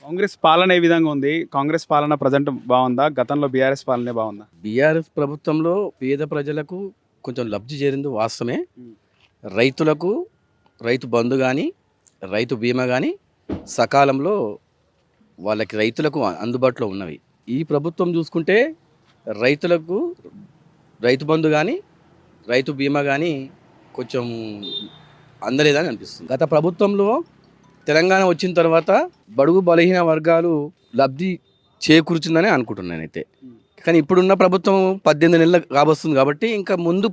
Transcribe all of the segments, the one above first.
కాంగ్రెస్ పాలన ఏ విధంగా ఉంది? కాంగ్రెస్ పాలన ప్రజెంట్ బావుందా? గతంలో బీఆర్ఎస్ పాలనే బావుందా? బీఆర్ఎస్ ప్రభుత్వంలో పేద ప్రజలకు కొంచెం లబ్ధి చేరింది వాస్తవమే. హ్మ్. రైతులకు రైతు బంధు కానీ, రైతు బీమా కానీ సకాలంలో వాళ్ళకి రైతులకు అందుబాటులో ఉన్నవి. ఈ ప్రభుత్వం చూసుకుంటే రైతులకు రైతు బంధు కానీ, రైతు బీమా కానీ కొంచెం అందలేదని అనిపిస్తుంది. గత ప్రభుత్వంలో తెలంగాణ వచ్చిన తర్వాత బడుగు బలహీన వర్గాలు లబ్ధి చేకూర్చుందని అనుకుంటున్నాను నేనైతే. కానీ ఇప్పుడున్న ప్రభుత్వం 18 నెలలు కాబోస్తుంది కాబట్టి ఇంకా ముందు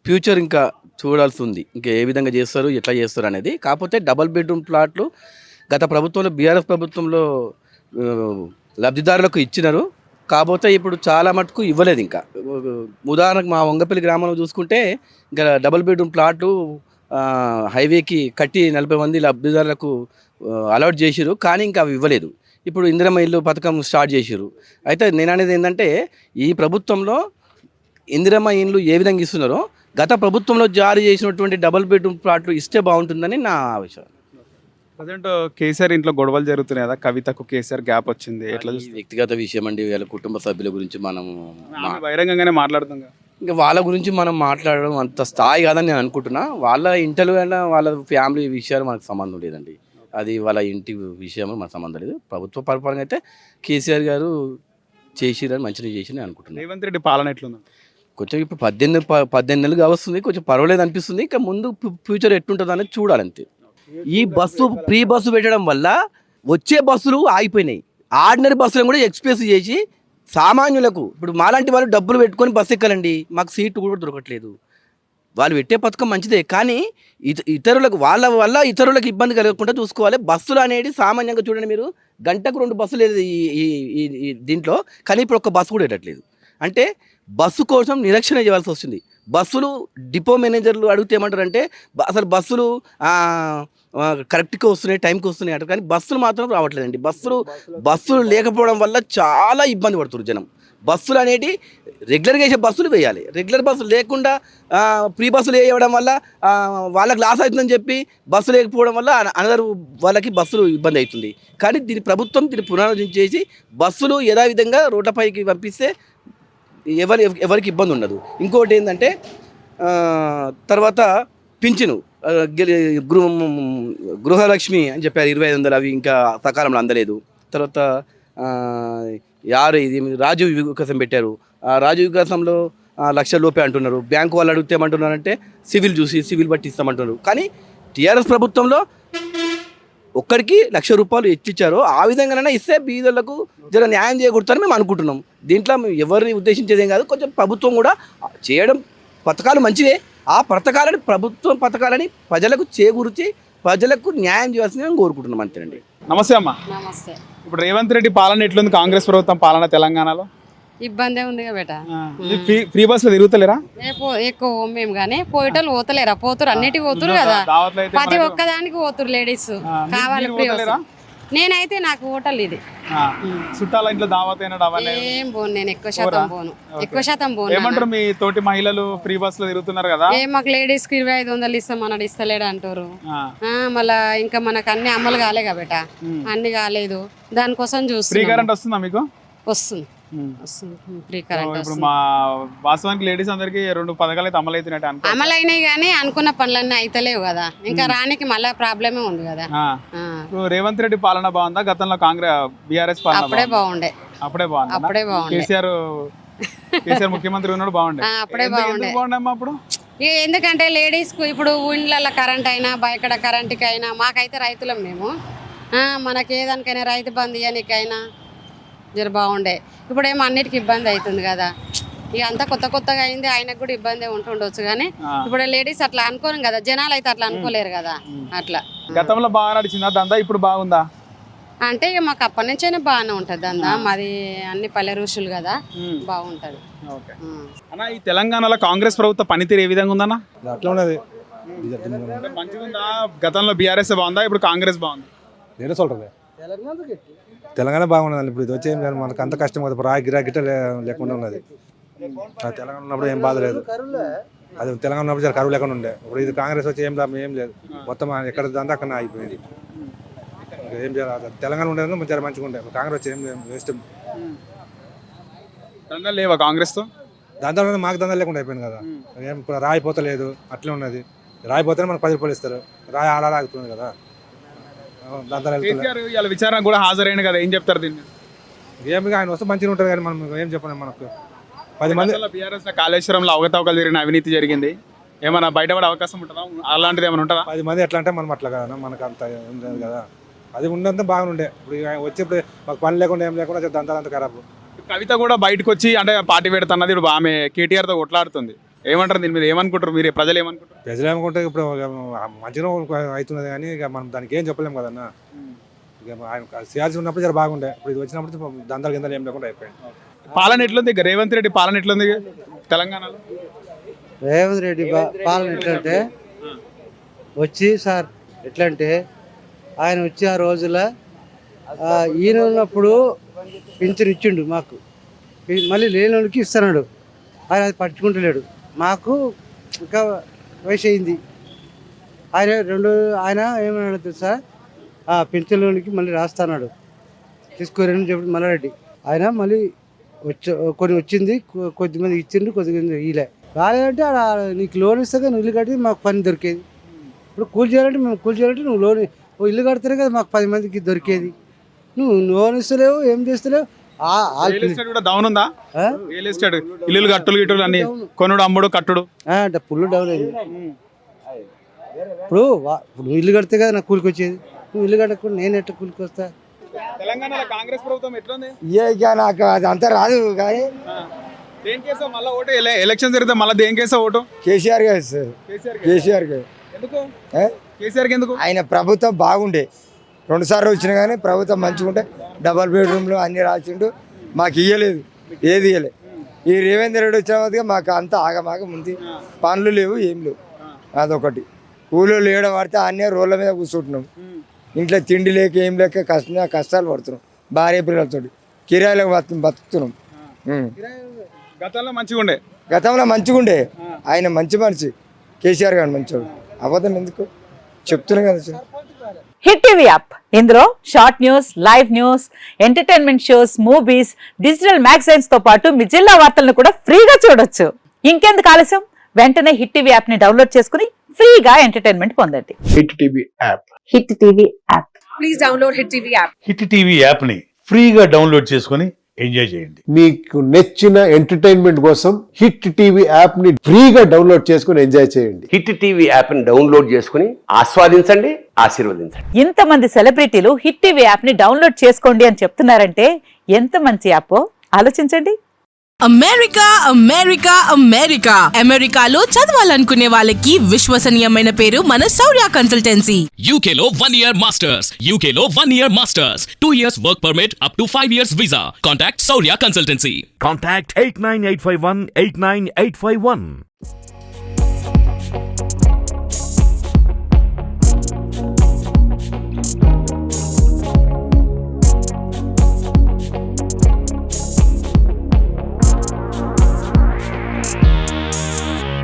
ఫ్యూచర్ ఇంకా చూడాల్సి ఉంది. ఇంకా ఏ విధంగా చేస్తారు, ఎట్లా చేస్తారు అనేది. కాకపోతే డబల్ బెడ్రూమ్ ప్లాట్లు గత ప్రభుత్వంలో బీఆర్ఎస్ ప్రభుత్వంలో ఆ, లబ్ధిదారులకు ఇచ్చినారు. కాకపోతే ఇప్పుడు చాలా మటుకు ఇవ్వలేదు ఇంకా. ఉదాహరణకు మా వంగపల్లి గ్రామంలో చూసుకుంటే ఇంకా డబల్ బెడ్రూమ్ ప్లాట్లు హైవేకి కట్టి 40 మంది లబ్ధిదారులకు అలాట్ చేసిరు. కానీ ఇంకా అవి ఇవ్వలేదు. ఇప్పుడు ఇందిరమ్మ ఇల్లు పథకం స్టార్ట్ చేసిరు. అయితే నేను అనేది ఏంటంటే ఈ ప్రభుత్వంలో ఇందిరమ్మ ఇండ్లు ఏ విధంగా ఇస్తున్నారో గత ప్రభుత్వంలో జారీ చేసినటువంటి డబుల్ బెడ్రూమ్ ప్లాట్లు ఇస్తే బాగుంటుందని నా ఆలోచన. ప్రజెంట్ కేసీఆర్ ఇంట్లో గొడవలు జరుగుతున్నాయి కదా! కవితకు కేసీఆర్ గ్యాప్ వచ్చింది. ఎట్లా అది వ్యక్తిగత విషయం అండి. వీళ్ళ కుటుంబ సభ్యుల గురించి మనం ఆమె బహిరంగంగానే మాట్లాడుతుంది కదా! ఇంకా వాళ్ళ గురించి మనం మాట్లాడడం అంత స్థాయి కాదని నేను అనుకుంటున్నా. వాళ్ళ ఇంటర్వ్యూ అయినా వాళ్ళ ఫ్యామిలీ విషయాలు మనకు సంబంధం లేదండి. అది వాళ్ళ ఇంటి విషయం మనకు సంబంధం లేదు. ప్రభుత్వ పరిపాలన అయితే కేసీఆర్ గారు చేసిరని మంచిగా చేసి అనుకుంటున్నాను. రేవంత్ రెడ్డి పాలన ఎట్లుంది? కొంచెం ఇప్పుడు 18 నెలలుగా వస్తుంది. కొంచెం పర్వాలేదు అనిపిస్తుంది. ఇంకా ముందు ఫ్యూచర్ ఎట్టుంటుంది అనేది చూడాలి అంతే. ఈ బస్సు ఫ్రీ బస్సు పెట్టడం వల్ల వచ్చే బస్సులు ఆగిపోయినాయి. ఆర్డినరీ బస్సులను కూడా ఎక్స్ప్రెస్ చేసి సామాన్యులకు ఇప్పుడు మాలాంటి వాళ్ళు డబ్బులు పెట్టుకొని బస్సు ఎక్కాలండి. మాకు సీటు కూడా దొరకట్లేదు. వాళ్ళు పెట్టే పథకం మంచిదే, కానీ ఇతరులకు వాళ్ళ వల్ల ఇతరులకు ఇబ్బంది కలగకుండా చూసుకోవాలి. బస్సులు అనేది సామాన్యంగా చూడండి, మీరు గంటకు 2 బస్సులు లేదు ఈ దీంట్లో, కానీ ఇప్పుడు ఒక్క బస్సు కూడా పెట్టట్లేదు. అంటే బస్సు కోసం నిరీక్షణ చేయాల్సి వస్తుంది. బస్సులు డిపో మేనేజర్లు అడిగితే ఏమంటారంటే అసలు బస్సులు కరెక్ట్గా వస్తున్నాయి, టైంకి వస్తున్నాయి అంటారు, కానీ బస్సులు మాత్రం రావట్లేదండి. బస్సులు లేకపోవడం వల్ల చాలా ఇబ్బంది పడుతున్నారు జనం. బస్సులు అనేటి రెగ్యులర్గా వేసే బస్సులు వేయాలి. రెగ్యులర్ బస్సులు లేకుండా ఫ్రీ బస్సులు వేయడం వల్ల వాళ్ళకి లాస్ అవుతుందని చెప్పి బస్సు లేకపోవడం వల్ల అనదరు వాళ్ళకి బస్సులు ఇబ్బంది అవుతుంది. కానీ ప్రభుత్వం దీన్ని పునరాలోచన చేసి బస్సులు యథావిధంగా రోడ్లపైకి పంపిస్తే ఎవరికి ఇబ్బంది ఉండదు. ఇంకోటి ఏంటంటే తర్వాత పింఛను గృహలక్ష్మి అని చెప్పారు 2500, అవి ఇంకా సకాలంలో అందలేదు. తర్వాత ఇది రాజీవ్ వికాసం పెట్టారు. ఆ రాజీవ్ వికాసంలో 1,00,000 లోపే అంటున్నారు. బ్యాంకు వాళ్ళు అడిగితే ఏమంటున్నారంటే సివిల్ బట్టి ఇస్తామంటున్నారు. కానీ టీఆర్ఎస్ ప్రభుత్వంలో ఒక్కడికి 1,00,000 రూపాయలు ఇచ్చారు. ఆ విధంగానైనా ఇస్తే బీదలకు జర న్యాయం చేయకూడదని మేము అనుకుంటున్నాం. దీంట్లో ఎవరిని ఉద్దేశించేదేం కాదు. కొంచెం ప్రభుత్వం కూడా చేయడం పథకాలు మంచివే. ఆ పథకాలని ప్రజలకు చేకూర్చి ప్రజలకు న్యాయం చేయాల్సిందిగా కోరుకుంటున్నాం అంతేనండి. నమస్తే అమ్మా. నమస్తే. ఇప్పుడు రేవంత్ రెడ్డి పాలన ఎట్లుంది? కాంగ్రెస్ ప్రభుత్వం పాలన తెలంగాణలో ఇబ్బంది ఉందిగా బేట. ఫ్రీ బస్సులో తిరుగుతలేరా? ఎక్కువ మేము కానీ పోయేటోళ్ళు పోతలేరా? పోతురు, అన్నిటికి పోతురు కదా, దావత్లో అయితే ప్రతి ఒక్కదానికి పోతురు లేడీస్. కావాలి ఫ్రీ బస్సు. నేనైతే నాకు హోటల్ ఇది చుట్టాల ఇంట్లో దావత్ అయినట్టు అవన్నీ ఏం పోను. నేను ఎక్కువ శాతం పోను. ఏమంటారు మీ తోటి మహిళలు ఫ్రీ బస్ లో తిరుగుతున్నారు కదా? మాకు లేడీస్ కి 2500 ఇస్తాం అన్నాడు, ఇస్తలేడు అంటారు. మళ్ళా ఇంకా మనకు అన్ని అమలు కాలే కాబట్ట, అన్ని కాలేదు. దానికోసం చూసి ఫ్రీ కరెంట్ వస్తుందా మీకు? వస్తుంది ఫ్రీ కరెంట్. ఇప్పుడు మా వాస్తవానికి లేడీస్ అందరికి 2 పథకాలు అయితే అమలైతున్నట్టు అమలైనాయి, కానీ అనుకున్న పనులన్నీ అయితలేవు కదా. ఇంకా రానికి మళ్ళీ ప్రాబ్లమే ఉంది కదా. రేవంత్ రెడ్డి పాలన బాగుందా? గతంలో కాంగ్రెస్ బీఆర్ఎస్ పాలన అప్పుడే బాగుండే. అప్పుడే బాగుంది. కేసీఆర్ ముఖ్యమంత్రి ఉన్నాడు బాగుండే. అప్పుడే బాగుండే. అప్పుడు ఎందుకంటే లేడీస్ కు ఇప్పుడు ఊళ్ళ కరెంట్ అయినా బయట కరెంట్కి అయినా, మాకైతే రైతులం మేము, మనకి ఏదానికైనా రైతు బంధు ఇవ్వనికైనా జర బాగుండే. ఇప్పుడేమో అన్నిటికీ ఇబ్బంది అవుతుంది కదా. ఇక అంతా కొత్తగా అయింది, ఆయనకు కూడా ఇబ్బంది ఉంటుండొచ్చు. కానీ ఇప్పుడు లేడీస్ అట్లా అనుకోను కదా, జనాలు అయితే అట్లా అనుకోలేరు కదా. అట్లా గతంలో బాగా నడిచిందా దందా? ఇప్పుడు బాగుందా అంటే ఇక మాకు అప్పటి నుంచైనా బాగానే ఉంటుంది దందా. మాది అన్ని పల్లె ఋషులు కదా, బాగుంటది. ఈ తెలంగాణలో కాంగ్రెస్ ప్రభుత్వ పనితీరు ఏ విధంగా ఉందన్న? అట్లా ఉన్నది. మంచిగా ఉందా? గతంలో బీఆర్ఎస్ బాగుందా, ఇప్పుడు కాంగ్రెస్ బాగుంది? నేనే சொல்றது తెలంగాణ బాగున్నది. ఇప్పుడు ఇది వచ్చే మనకు అంత కష్టం కదా, గిరా గిట్ట లేకుండా ఉన్నది. తెలంగాణ ఉన్నప్పుడు ఏం బాధ లేదు. అది తెలంగాణ ఉన్నప్పుడు కరువు లేకుండా ఉండే. ఇప్పుడు ఇది కాంగ్రెస్ వచ్చి ఏం లాభం ఏం లేదు. మొత్తం ఎక్కడ దంతా అక్కడ అయిపోయింది. ఇంకా ఏం చేయాలి, తెలంగాణ ఉండేది మంచిగా ఉండే, కాంగ్రెస్ వచ్చి ఏం వేస్ట్. దందాలు లేవా కాంగ్రెస్తో? దాంతో మాకు దందా లేకుండా అయిపోయింది కదా. ఏం ఇప్పుడు రాయిపోతలేదు, అట్లే ఉన్నది. రాయిపోతే మనకు 10 రూపాయలు ఇస్తారు, రాయి అలా ఆగుతుంది కదా. దందాలు కేసీఆర్ ఇలా విచారణ కూడా హాజరైంది కదా, ఏం చెప్తారు దీన్ని? ఏమి ఆయన వస్తే మంచిగా ఉంటుంది కానీ మనం ఏం చెప్పలేము. మనకు 10 మంది బీఆర్ఎస్ కాళేశ్వరంలో అవకతవకలు జరిగిన అవినీతి జరిగింది, ఏమైనా బయటపడే అవకాశం ఉంటుందా? అలాంటిది ఏమైనా ఉంటుందా? 10 మంది ఎట్లా అంటే మనం అట్లా కదా, మనకు అంత ఏం లేదు కదా. అది ఉన్నంత బాగుండే. ఇప్పుడు వచ్చేప్పుడు మాకు పని లేకుండా ఏం లేకుండా దంతాలు అంత ఖరాబ్. కవిత కూడా బయటకు వచ్చి అంటే పార్టీ పెడుతున్నది, ఇప్పుడు ఆమె కేటీఆర్తో కొట్లాడుతుంది. ఏమంటారు దీని మీద? ఏమనుకుంటారు మీరు, ప్రజలు ఏమనుకుంటారు? ప్రజలు ఏమనుకుంటే ఇప్పుడు మంచిగా అవుతున్నది కానీ ఇక మనం దానికి ఏం చెప్పలేము కదన్నా. ఇక ఆయన సియాల్సి ఉన్నప్పుడు జర బాగుండే, ఇప్పుడు ఇది వచ్చినప్పుడు దందాలు కిందలు ఏం లేకుండా అయిపోయింది. పాలన ఎట్లుంది? ఇక రేవంత్ రెడ్డి పాలన ఎట్లుంది తెలంగాణలో? రేవంత్ రెడ్డి పాలన ఎట్లంటే వచ్చి సార్ ఎట్లంటే ఆయన వచ్చి ఆ రోజుల్లో ఈయన ఉన్నప్పుడు పింఛన్ ఇచ్చిండు మాకు, మళ్ళీ లేని వాళ్ళకి ఇస్తున్నాడు. ఆయన అది పట్టుకుంటలేడు. మాకు ఇంకా వయసు అయింది. ఆయన ఏమన్నాడు తెలుసా, పింఛన్లోనికి మళ్ళీ రాస్తున్నాడు, తీసుకోరని చెప్పి మల్లారెడ్డి. ఆయన మళ్ళీ కొన్ని వచ్చింది, కొద్దిమంది ఇచ్చిండు, కొద్దిమంది ఇలే. రాలేదంటే నీకు లోన్ ఇస్తాగా నువ్వు ఇల్లు కట్టి మాకు పని దొరికేది. ఇప్పుడు కూలి చేయాలంటే మేము కూలి చేయాలంటే నువ్వు లోన్ ఇల్లు కడితేనే కదా మాకు 10 మందికి దొరికేది. నువ్వు లోన్ ఇస్తలేవు, ఏం చేస్తలేవు. డౌన్ ఉందా రియల్ ఎస్టేట్? ఇల్లు కట్టులు గిట్టులు అన్ని కొనుడు అమ్ముడు కట్టుడు ఫుల్ డౌన్ అయింది. ఇప్పుడు నువ్వు ఇల్లు కడితే కదా నాకు కూలికి వచ్చేది. నువ్వు ఇల్లు కట్టకుండా నేను ఎట్లా కూలికి వస్తా? తెలంగాణలో కాంగ్రెస్ ప్రభుత్వం ఎట్లుంది? నాకు అది అంతా రాదు కానీ దేనికేసో మళ్ళీ ఓటు ఎలక్షన్ జరిగితే మళ్ళీ దేనికేసో ఓటు? కేసీఆర్ గారు సార్, కేసీఆర్ గారు. ఎందుకు కేసీఆర్కి ఎందుకు? ఆయన ప్రభుత్వం బాగుండే, 2 సార్లు వచ్చినా కానీ ప్రభుత్వం మంచిగా ఉంటే డబల్ బెడ్రూమ్లు అన్ని రాసిండు, మాకు ఇయ్యలేదు, ఏది ఇయ్యలేదు. ఈ రేవేంద్ర రెడ్డి వచ్చిన మాకు అంతా ఆగమాగం ఉంది, పనులు లేవు, ఏం లేవు. అదొకటి. కూలీలు ఏడ పడితే అన్నీ రోడ్ల మీద కూర్చుంటున్నాం, ఇంట్లో తిండి లేక ఏం లేక కష్టాలు పడుతున్నాం, భార్య పిల్లలతో కిరాయిలకు బతుకుతున్నాం. గతంలో మంచిగా ఉండే ఆయన మంచి మనిషి, కేసీఆర్ గారు మంచివాడు. అబద్ధం ఎందుకు చెప్తున్నాం కదా సార్. హిట్ టీవీ యాప్, ఇందులో short news, live news, entertainment shows, movies, digital magazines తో పాటు మీ జిల్లా వార్తలను కూడా ఫ్రీగా చూడొచ్చు. ఇంకెందుకు ఆలస్యం, వెంటనే హిట్ టీవీ యాప్ ని డౌన్లోడ్ చేసుకుని ఫ్రీగా ఎంటర్టైన్మెంట్ పొందండి. Hit TV app, hit TV app, please download hit TV app. Hit TV app ని ఫ్రీగా డౌన్లోడ్ చేసుకుని ఎంజాయ్ చేయండి. మీకు నచ్చిన ఎంటర్టైన్మెంట్ కోసం హిట్ టీవీ యాప్ ని ఫ్రీగా డౌన్లోడ్ చేసుకుని ఎంజాయ్ చేయండి. హిట్ టీవీ యాప్ ని డౌన్లోడ్ చేసుకుని ఆస్వాదించండి, ఆశీర్వదించండి. ఇంతమంది సెలబ్రిటీలు హిట్ టీవీ యాప్ ని డౌన్లోడ్ చేసుకోండి అని చెప్తున్నారంటే ఎంత మంచి యాప్ ఆలోచించండి. అమెరికా అమెరికా అమెరికా అమెరికాలో చదవాలనుకునే వాళ్ళకి విశ్వసనీయమైన పేరు మన శౌర్య కన్సల్టెన్సీ. UKలో 1 year masters, UKలో 1 year masters, 2 years work permit up to 5 years visa. Contact Saurya Consultancy. Contact 89851 89851.